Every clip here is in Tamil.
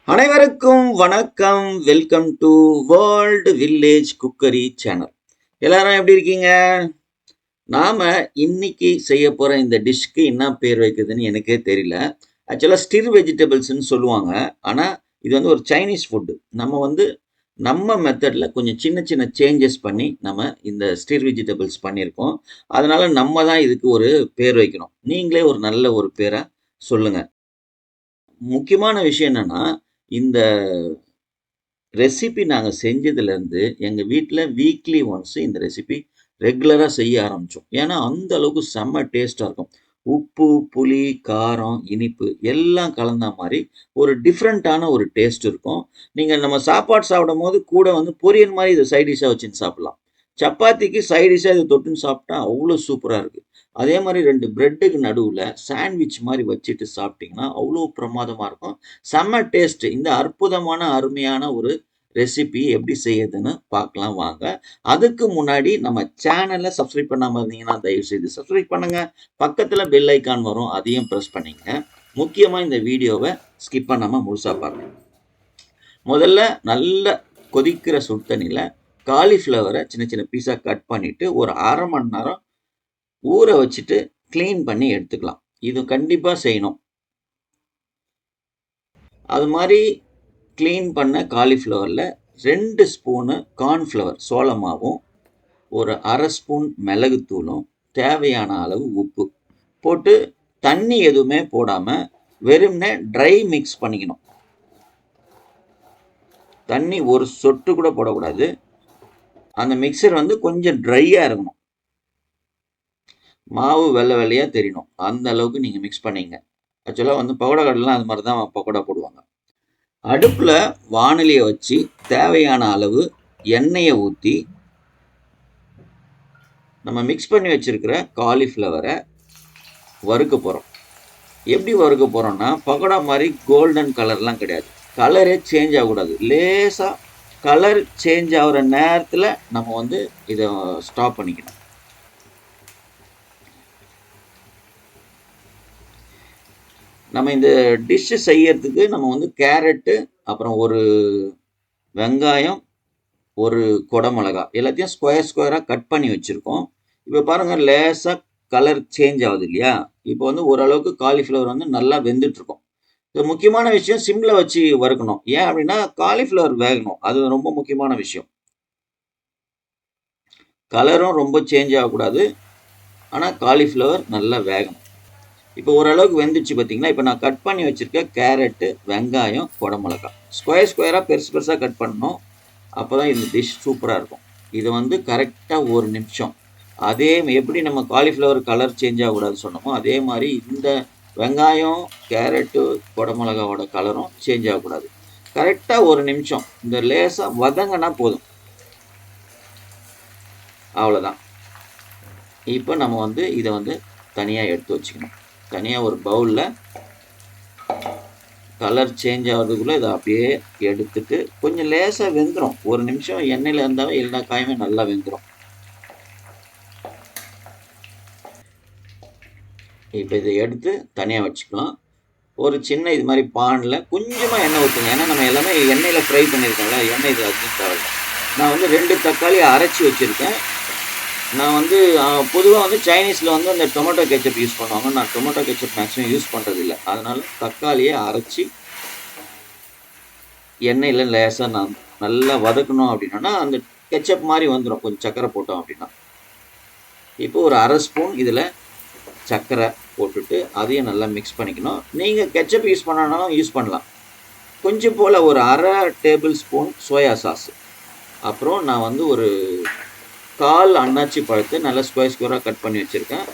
அனைவருக்கும் வணக்கம். Welcome to world village cookery channel. எல்லாரும் எப்படி இருக்கீங்க? நாம இன்னைக்கு செய்ய போற இந்த டிஷ்க்கு என்ன பேர் வைக்கிறதுன்னு எனக்கே தெரியல. ஆக்சுவலா ஸ்டிர் வெஜிடபிள்ஸ்ன்னு சொல்லுவாங்க. ஆனா இது வந்து ஒரு சைனீஸ் ஃபுட். நம்ம மெத்தட்ல கொஞ்சம் சின்ன சின்ன சேஞ்சஸ் பண்ணி நம்ம இந்த ஸ்டிர் வெஜிடபிள்ஸ் பண்ணியிருக்கோம். அதனால நம்ம தான் இதுக்கு ஒரு பேர் வைக்கணும். நீங்களே ஒரு நல்ல ஒரு பேரை சொல்லுங்க. முக்கியமான விஷயம் என்னன்னா, இந்த ரெசிபி நாங்க செஞ்சதுலேருந்து, எங்க வீட்ல வீக்லி ஒன்ஸ் இந்த ரெசிபி ரெகுலரா செய்ய ஆரம்பிச்சோம். ஏன்னா, அந்த அளவுக்கு செம்ம டேஸ்ட்டா இருக்கும். உப்பு, புளி, காரம், இனிப்பு எல்லாம் கலந்தா மாரி ஒரு டிஃப்ரெண்ட்டான ஒரு டேஸ்ட் இருக்கும். நீங்க நம்ம சாப்பாடு சாப்பிடும்போது கூட வந்து பொரியல் மாரி இத சைட் டிஷ்ஷா வச்சுன்னு சாப்பிடலாம். சப்பாத்திக்கு சைட் டிஷ்ஷா இத தொட்டுன்னு சாப்பிட்டா அவ்ளோ சூப்பரா இருக்கு. அதே மாரி 2 பிரெட்டுக்கு நடுவுல சாண்ட்விச் மாரி வச்சுட்டு சாப்பிட்டீங்கன்னா, அவ்ளோ பிரமாதமா இருக்கும். செம்ம டேஸ்ட். இந்த அற்புதமான, அருமையான ஒரு ரெசிபி எப்படி செய்யுதுன்னு பார்க்கலாம் வாங்க. அதுக்கு முன்னாடி நம்ம சேனல சப்ஸ்கிரைப் பண்ணாம இருந்தீங்கன்னா, தயவுசெய்து சப்ஸ்கிரைப் பண்ணுங்க. பக்கத்துல பெல் ஐகான் வரும். அதையும் பிரஸ் பண்ணிக்கங்க. முக்கியமா இந்த வீடியோவ ஸ்கிப் பண்ணாம முழுசா பாருங்க. முதல்ல நல்ல கொதிக்கிற சுடு தண்ணீல காலிஃப்ளவர சின்ன சின்ன பீஸா கட் பண்ணிட்டு, ஒரு 1/2 மணி நேரம் ஊற வச்சுட்டு கிளீன் பண்ணி எடுத்துக்கலாம். இது கண்டிப்பா செய்யணும். அது மாரி கிளீன் பண்ண காலிஃப்ளவர்ல 2 ஸ்பூனு கார்ன்ஃப்ளவர் சோள மாவும், ஒரு 1/2 ஸ்பூன் மிளகுத்தூளும், தேவையான அளவு உப்பு போட்டு தண்ணி எதுவுமே போடாம வெறுமனே ட்ரை மிக்ஸ் பண்ணிக்கணும். தண்ணி ஒரு சொட்டு கூட போடக்கூடாது. அந்த மிக்சர் வந்து கொஞ்சம் ட்ரையா இருக்கணும். மாவு வெள்ளை வெள்ளையா தெரியணும். அந்த அளவுக்கு நீங்க மிக்ஸ் பண்ணீங்க. ஆக்சுவலா வந்து பக்கோடா கடையிலலாம் அது மாரி தான் பக்கோடா போடுவாங்க. அடுப்புல வாணலிய வச்சு தேவையான அளவு எண்ணெய ஊத்தி, நம்ம மிக்ஸ் பண்ணி வச்சிருக்கிற காலிஃப்ளவர வறுக்க போறோம். எப்படி வறுக்க போறோம்னா, பக்கோடா மாரி கோல்டன் கலர்லாம் கிடையாது. கலரே சேஞ்ச் ஆகக்கூடாது. லேசா கலர் சேஞ்ச் ஆகுற நேரத்துல நம்ம வந்து இத ஸ்டாப் பண்ணிக்கணும். நம்ம இந்த டிஷ் செய்யறதுக்கு நம்ம வந்து கேரட்டு, அப்புறம் ஒரு வெங்காயம், ஒரு கொடை மிளகா எல்லாத்தையும் ஸ்கொயர் ஸ்கொயரா கட் பண்ணி வச்சிருக்கோம். இப்ப பாருங்க லேசா கலர் சேஞ்ச் ஆகுது இல்லையா? இப்போ வந்து ஓரளவுக்கு காலிஃப்ளவர் வந்து நல்லா வெந்துட்டு இருக்கும். இது முக்கியமான விஷயம் சிம்ல வச்சு வறுக்கணும். ஏன் அப்படின்னா காலிஃப்ளவர் வேகணும். அது ரொம்ப முக்கியமான விஷயம். கலரும் ரொம்ப சேஞ்ச் ஆகக்கூடாது. ஆனா காலிஃப்ளவர் நல்லா வேகணும். இப்போ ஓரளவுக்கு வெந்துருச்சு பார்த்தீங்களா? இப்போ நான் கட் பண்ணி வச்சிருக்க கேரட்டு, வெங்காயம், கொடை மிளகா. ஸ்கொயர் ஸ்கொயரா பெருசு பெருசா கட் பண்ணணும். அப்பதான் இந்த டிஷ் சூப்பரா இருக்கும். இது வந்து கரெக்ட்டா 1 நிமிஷம். எப்படி நம்ம காலிஃப்ளவர் கலர் சேஞ்ச் ஆகக்கூடாதுன்னு சொன்னோமோ, அதே மாரி இந்த வெங்காயம், கேரட்டு, கொடை மிளகாவோட கலரும் சேஞ்ச் ஆகக்கூடாது. கரெக்ட்டா 1 நிமிஷம். இந்த லேசா வதங்குனா போதும். அவ்வளோதான். இப்போ நம்ம வந்து இத வந்து தனியா எடுத்து வச்சுக்கணும். தனியா ஒரு பவுல்ல கலர் சேஞ்ச் ஆகுறதுக்குள்ள இத அப்படியே எடுத்துட்டு, கொஞ்சம் லேசா வெந்துரும். 1 நிமிஷம் எண்ணெயில இருந்தாவே எல்லா காயுமே நல்லா வெந்துரும். இப்ப இத எடுத்து தனியா வச்சுக்கலாம். ஒரு சின்ன இது மாரி பான்ல கொஞ்சமா எண்ணெய் ஊத்துங்க. ஏன்னா நம்ம எல்லாமே எண்ணெயில ஃப்ரை பண்ணியிருக்கோம்ல. எண்ணெய் இது அதிகம் தேவையில்ல. நான் வந்து 2 தக்காளி அரைச்சு வச்சிருக்கேன். நான் வந்து பொதுவா வந்து சைனீஸ்ல வந்து அந்த டொமேட்டோ கெட்சப் யூஸ் பண்ணுவாங்க. நான் டொமேட்டோ கெட்சப் மேக்ஸிமம் யூஸ் பண்றதில்ல. அதனால தக்காளிய அரைச்சு எண்ணெயில லேசா நல்லா வதக்கணும் அப்படின்னோம்னா, அந்த கெட்சப் மாரி வந்துரும். கொஞ்சம் சர்க்கரை போட்டோம் அப்படின்னா. இப்போ ஒரு 1/2 ஸ்பூன் இதுல சர்க்கரை போட்டுட்டு அதையும் நல்லா மிக்ஸ் பண்ணிக்கணும். நீங்க கெட்சப் யூஸ் பண்ணனாலும் யூஸ் பண்ணலாம். கொஞ்சம் போல ஒரு 1/2 டேபிள் ஸ்பூன் சோயா சாஸ். அப்புறம் நான் வந்து ஒரு 1/4 அன்னாச்சி பழத்தை நல்லா ஸ்கொயர் ஸ்கொயரா கட் பண்ணி வச்சிருக்கேன்.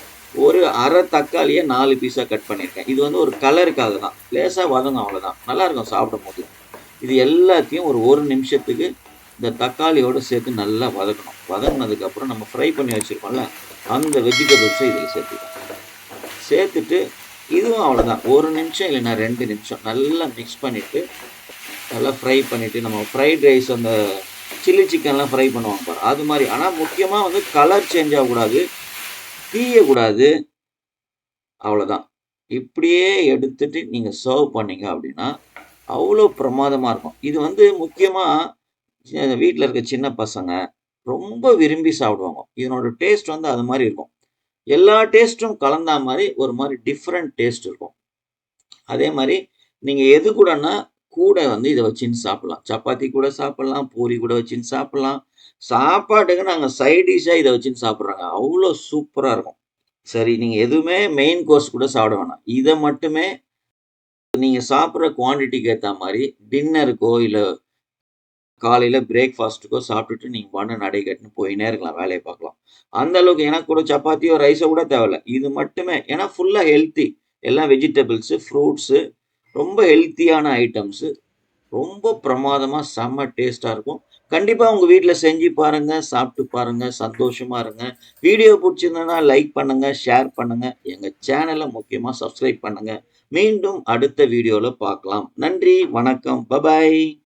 ஒரு 1/2 தக்காளிய 4 பீஸா கட் பண்ணியிருக்கேன். இது வந்து ஒரு கலருக்காக தான். லேசா வதங்கும் அவ்வளோதான். நல்லா இருக்கும் சாப்பிடும்போது. இது எல்லாத்தையும் ஒரு 1 நிமிஷத்துக்கு இந்த தக்காளியோட சேர்த்து நல்லா வதக்கணும். வதங்குனதுக்கப்புறம் நம்ம ஃப்ரை பண்ணி வச்சிருக்கோம்ல, அந்த வெஜிடபிள்ஸை இதில் சேர்த்துக்கலாம். சேர்த்துட்டு இதுவும் அவ்வளோதான். 1 நிமிஷம் இல்லைன்னா 2 நிமிஷம் நல்லா மிக்ஸ் பண்ணிட்டு, நல்லா ஃப்ரை பண்ணிட்டு, நம்ம ஃப்ரைட் ரைஸ் அந்த சில்லி சிக்கன்லாம் ஃப்ரை பண்ணுவாங்க பாரு, அது மாரி. ஆனா முக்கியமா வந்து கலர் சேஞ்ச் ஆகக்கூடாது, தீயக்கூடாது. அவ்வளோதான். இப்படியே எடுத்துட்டு நீங்க சர்வ் பண்ணீங்க அப்படின்னா, அவ்வளோ பிரமாதமா இருக்கும். இது வந்து முக்கியமா வீட்ல இருக்க சின்ன பசங்க ரொம்ப விரும்பி சாப்பிடுவாங்க. இதனோட டேஸ்ட் வந்து அது மாரி இருக்கும். எல்லா டேஸ்ட்டும் கலந்தா மாரி ஒரு மாரி டிஃபரண்ட் டேஸ்ட் இருக்கும். அதே மாரி நீங்க எது கூடன்னா, கூட வந்து இத வச்சுன்னு சாப்பிடலாம். சப்பாத்தி கூட சாப்பிடலாம், பூரி கூட வச்சுன்னு சாப்பிடலாம். சாப்பாட்டுக்கு நாங்க சைட் டிஷ்ஷா இத வச்சுன்னு சாப்பிடுறோங்க. அவ்வளோ சூப்பரா இருக்கும். சரி, நீங்க எதுவுமே மெயின் கோர்ஸ் கூட சாப்பிட வேணாம். இத மட்டுமே நீங்க சாப்பிடுற குவான்டிட்டிக்கு ஏத்தா மாரி டின்னருக்கோ, இல்ல காலையில பிரேக்ஃபாஸ்ட்டுக்கோ சாப்பிட்டுட்டு நீங்க பாட்டுன்னு நடை கட்டின்னு போயின்னே இருக்கலாம். வேலைய பார்க்கலாம். அந்த அளவுக்கு எனக்கு கூட சப்பாத்தியோ, ரைஸோ கூட தேவையில்ல. இது மட்டுமே ஏன்னா ஃபுல்லா ஹெல்த்தி. எல்லாம் வெஜிடபிள்ஸு, ஃப்ரூட்ஸு ரொம்ப ஹெல்த்தியான ஐட்டம்ஸு. ரொம்ப பிரமாதமா செம்ம டேஸ்ட்டா இருக்கும். கண்டிப்பா உங்க வீட்ல செஞ்சு பாருங்க, சாப்பிட்டு பாருங்க, சந்தோஷமா இருங்க. வீடியோ புடிச்சிருந்ததுன்னா லைக் பண்ணுங்க, ஷேர் பண்ணுங்க. எங்க சேனல முக்கியமா சப்ஸ்கிரைப் பண்ணுங்க. மீண்டும் அடுத்த வீடியோல பார்க்கலாம். நன்றி, வணக்கம். பபாய்.